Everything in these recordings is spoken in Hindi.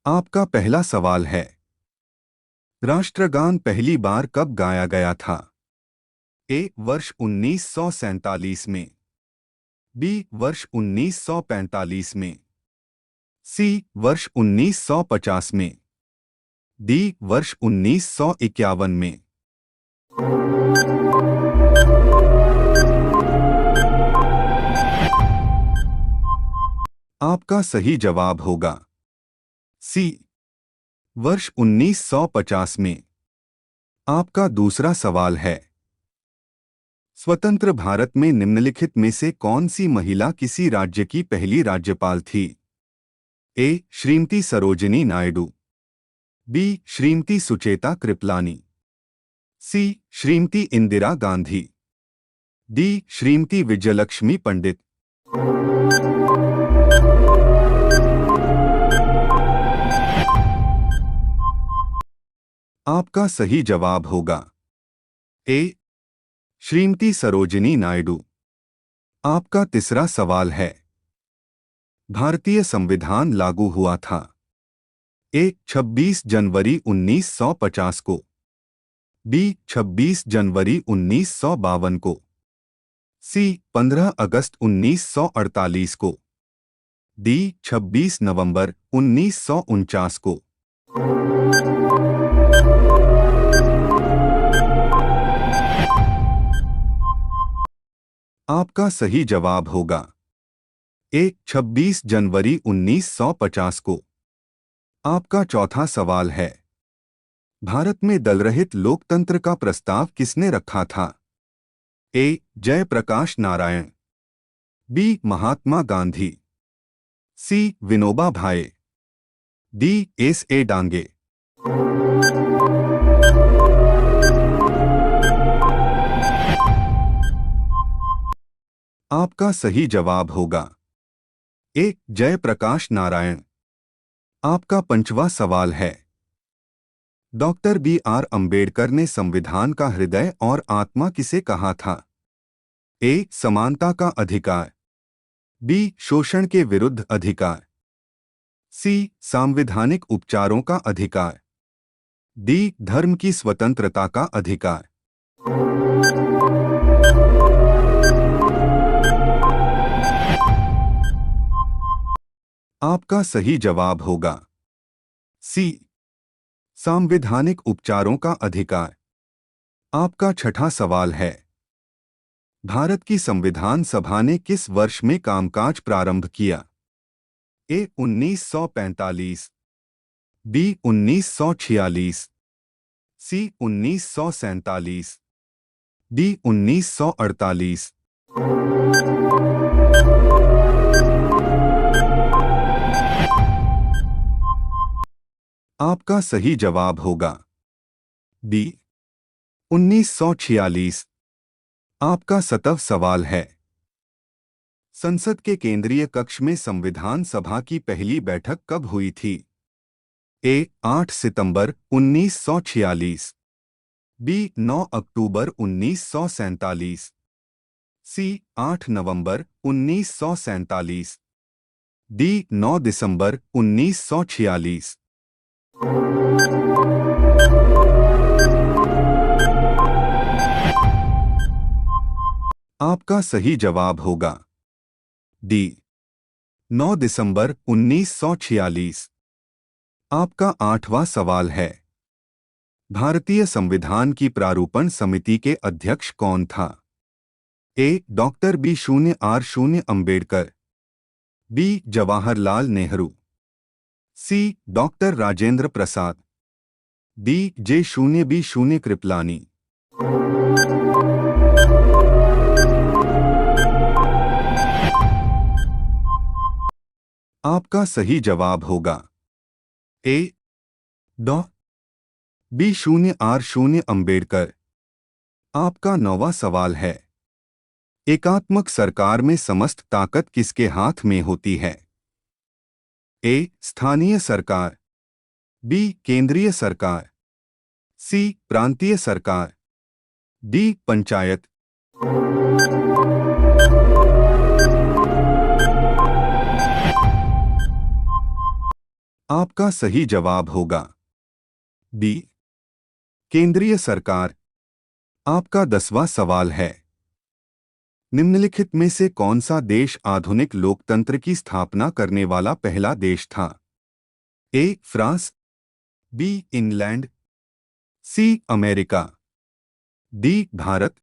आपका पहला सवाल है, राष्ट्रगान पहली बार कब गाया गया था? ए. वर्ष 1947 में। बी. वर्ष 1945 में। सी. वर्ष 1950 में। डी. वर्ष 1951 में। आपका सही जवाब होगा सी. वर्ष 1950 में। आपका दूसरा सवाल है, स्वतंत्र भारत में निम्नलिखित में से कौन सी महिला किसी राज्य की पहली राज्यपाल थी? ए. श्रीमती सरोजिनी नायडू। बी. श्रीमती सुचेता कृपलानी। सी. श्रीमती इंदिरा गांधी। डी. श्रीमती विजयलक्ष्मी पंडित। आपका सही जवाब होगा ए. श्रीमती सरोजिनी नायडू। आपका तीसरा सवाल है, भारतीय संविधान लागू हुआ था? ए. 26 जनवरी 1950 को। बी. 26 जनवरी 1952 को। सी. 15 अगस्त 1948 को। डी. 26 नवंबर 1949 को। आपका सही जवाब होगा ए. 26 जनवरी 1950 को। आपका चौथा सवाल है, भारत में दलरहित लोकतंत्र का प्रस्ताव किसने रखा था? ए. जयप्रकाश नारायण। बी. महात्मा गांधी। सी. विनोबा भावे। डी. एस. ए. डांगे। आपका सही जवाब होगा ए. जयप्रकाश नारायण। आपका पांचवा सवाल है, डॉक्टर बी.आर. अंबेडकर ने संविधान का हृदय और आत्मा किसे कहा था? ए. समानता का अधिकार। बी. शोषण के विरुद्ध अधिकार। सी. सांविधानिक उपचारों का अधिकार। डी. धर्म की स्वतंत्रता का अधिकार। आपका सही जवाब होगा सी. सांविधानिक उपचारों का अधिकार। आपका छठा सवाल है, भारत की संविधान सभा ने किस वर्ष में कामकाज प्रारंभ किया? ए. 1945। बी. 1946। सी. 1947। डी. 1948। आपका सही जवाब होगा बी. 1946। आपका सतव सवाल है, संसद के केंद्रीय कक्ष में संविधान सभा की पहली बैठक कब हुई थी? ए. 8 सितंबर 1946। बी. 9 अक्टूबर 1947। सी. 8 नवंबर 1947। डी. 9 दिसंबर 1946। आपका सही जवाब होगा डी. 9 दिसंबर 1946। आपका आठवां सवाल है, भारतीय संविधान की प्रारूपण समिति के अध्यक्ष कौन था? A. Doctor B R. Ambedkar. B. Jawaharlal Nehru. C. Doctor Rajendra Prasad. D. J B. Kripalani. आपका सही जवाब होगा ए. डॉ. बी.आर. अंबेडकर। आपका नौवां सवाल है, एकात्मक सरकार में समस्त ताकत किसके हाथ में होती है? ए. स्थानीय सरकार। बी. केंद्रीय सरकार। सी. प्रांतीय सरकार। डी. पंचायत। आपका सही जवाब होगा बी, केंद्रीय सरकार। आपका 10वां सवाल है, निम्नलिखित में से कौन सा देश आधुनिक लोकतंत्र की स्थापना करने वाला पहला देश था? ए, फ्रांस, बी, इंग्लैंड, सी, अमेरिका, डी, भारत।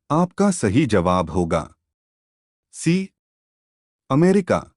आपका सही जवाब होगा सी, अमेरिका।